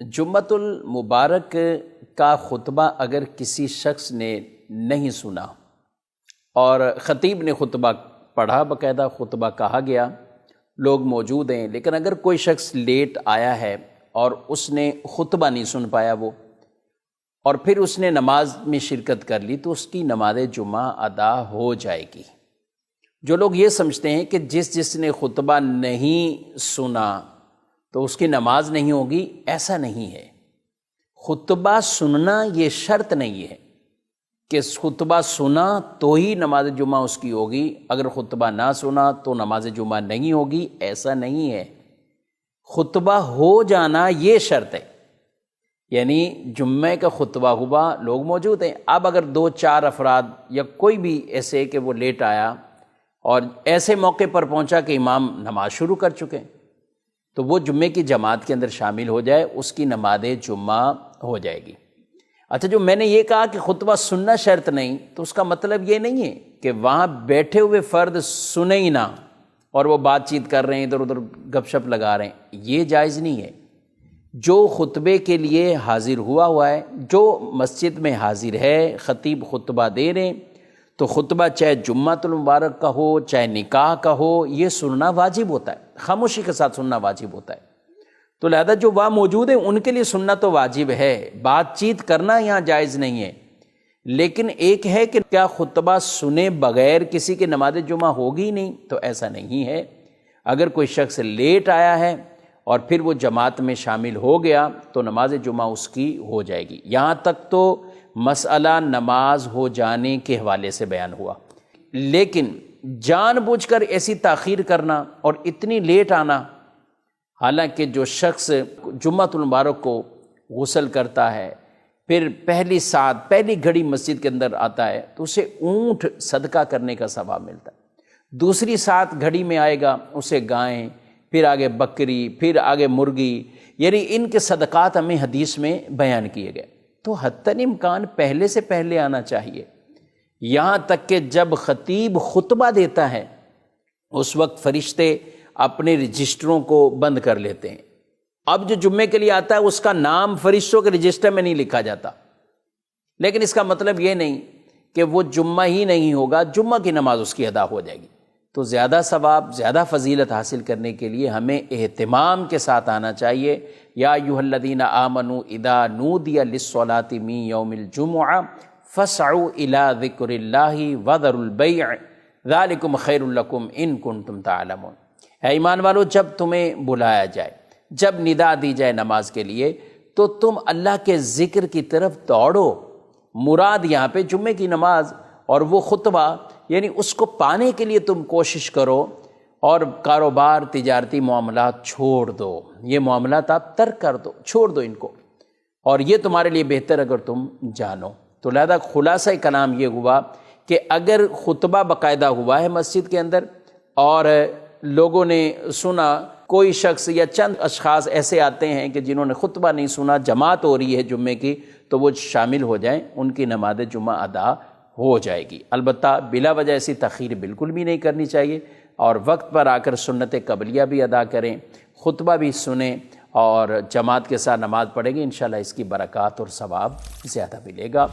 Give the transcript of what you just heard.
جمعۃ المبارک کا خطبہ اگر کسی شخص نے نہیں سنا اور خطیب نے خطبہ پڑھا، باقاعدہ خطبہ کہا گیا، لوگ موجود ہیں، لیکن اگر کوئی شخص لیٹ آیا ہے اور اس نے خطبہ نہیں سن پایا وہ، اور پھر اس نے نماز میں شرکت کر لی، تو اس کی نماز جمعہ ادا ہو جائے گی۔ جو لوگ یہ سمجھتے ہیں کہ جس نے خطبہ نہیں سنا تو اس کی نماز نہیں ہوگی، ایسا نہیں ہے۔ خطبہ سننا یہ شرط نہیں ہے کہ خطبہ سنا تو ہی نماز جمعہ اس کی ہوگی، اگر خطبہ نہ سنا تو نماز جمعہ نہیں ہوگی، ایسا نہیں ہے۔ خطبہ ہو جانا یہ شرط ہے، یعنی جمعہ کا خطبہ ہوا، لوگ موجود ہیں، اب اگر 2-4 افراد یا کوئی بھی ایسے کہ وہ لیٹ آیا اور ایسے موقع پر پہنچا کہ امام نماز شروع کر چکے، تو وہ جمعے کی جماعت کے اندر شامل ہو جائے، اس کی نماز جمعہ ہو جائے گی۔ اچھا، جو میں نے یہ کہا کہ خطبہ سننا شرط نہیں، تو اس کا مطلب یہ نہیں ہے کہ وہاں بیٹھے ہوئے فرد سنے ہی نہ اور وہ بات چیت کر رہے ہیں، ادھر ادھر گپ شپ لگا رہے ہیں، یہ جائز نہیں ہے۔ جو خطبے کے لیے حاضر ہوا ہے، جو مسجد میں حاضر ہے، خطیب خطبہ دے رہے ہیں، تو خطبہ چاہے جمعۃ المبارک کا ہو، چاہے نکاح کا ہو، یہ سننا واجب ہوتا ہے، خاموشی کے ساتھ سننا واجب ہوتا ہے۔ تو لہذا جو وہاں موجود ہیں ان کے لیے سننا تو واجب ہے، بات چیت کرنا یہاں جائز نہیں ہے۔ لیکن ایک ہے کہ کیا خطبہ سنے بغیر کسی کی نماز جمعہ ہوگی نہیں، تو ایسا نہیں ہے۔ اگر کوئی شخص لیٹ آیا ہے اور پھر وہ جماعت میں شامل ہو گیا تو نماز جمعہ اس کی ہو جائے گی۔ یہاں تک تو مسئلہ نماز ہو جانے کے حوالے سے بیان ہوا، لیکن جان بوجھ کر ایسی تاخیر کرنا اور اتنی لیٹ آنا، حالانکہ جو شخص جمعۃ المبارک کو غسل کرتا ہے، پھر پہلی ساتھ پہلی گھڑی مسجد کے اندر آتا ہے، تو اسے اونٹ صدقہ کرنے کا ثواب ملتا ہے۔ دوسری ساتھ گھڑی میں آئے گا، اسے گائیں، پھر آگے بکری، پھر آگے مرغی، یعنی ان کے صدقات ہمیں حدیث میں بیان کیے گئے۔ تو حتی امکان پہلے سے پہلے آنا چاہیے، یہاں تک کہ جب خطیب خطبہ دیتا ہے اس وقت فرشتے اپنے رجسٹروں کو بند کر لیتے ہیں۔ اب جو جمعے کے لیے آتا ہے اس کا نام فرشتوں کے رجسٹر میں نہیں لکھا جاتا، لیکن اس کا مطلب یہ نہیں کہ وہ جمعہ ہی نہیں ہوگا، جمعہ کی نماز اس کی ادا ہو جائے گی۔ تو زیادہ ثواب، زیادہ فضیلت حاصل کرنے کے لیے ہمیں اہتمام کے ساتھ آنا چاہیے۔ یا ایھا الذین آمنوا اذا نودی للصلاۃ من یوم الجمعہ فاسعوا الی ذکر اللہ وذروا البیع ذلکم خیر لکم ان کنتم تعلمون۔ اے ایمان والو، جب تمہیں بلایا جائے، جب ندا دی جائے نماز کے لیے، تو تم اللہ کے ذکر کی طرف دوڑو۔ مراد یہاں پہ جمعے کی نماز اور وہ خطبہ، یعنی اس کو پانے کے لیے تم کوشش کرو، اور کاروبار تجارتی معاملات چھوڑ دو، یہ معاملات آپ ترک کر دو، چھوڑ دو ان کو، اور یہ تمہارے لیے بہتر اگر تم جانو۔ تو لہذا خلاصہ کلام یہ ہوا کہ اگر خطبہ باقاعدہ ہوا ہے مسجد کے اندر اور لوگوں نے سنا، کوئی شخص یا چند اشخاص ایسے آتے ہیں کہ جنہوں نے خطبہ نہیں سنا، جماعت ہو رہی ہے جمعے کی، تو وہ شامل ہو جائیں، ان کی نماز جمعہ ادا ہو جائے گی۔ البتہ بلا وجہ ایسی تاخیر بالکل بھی نہیں کرنی چاہیے، اور وقت پر آ کر سنت قبلیہ بھی ادا کریں، خطبہ بھی سنیں اور جماعت کے ساتھ نماز پڑھیں گے، انشاءاللہ اس کی برکات اور ثواب زیادہ ملے گا۔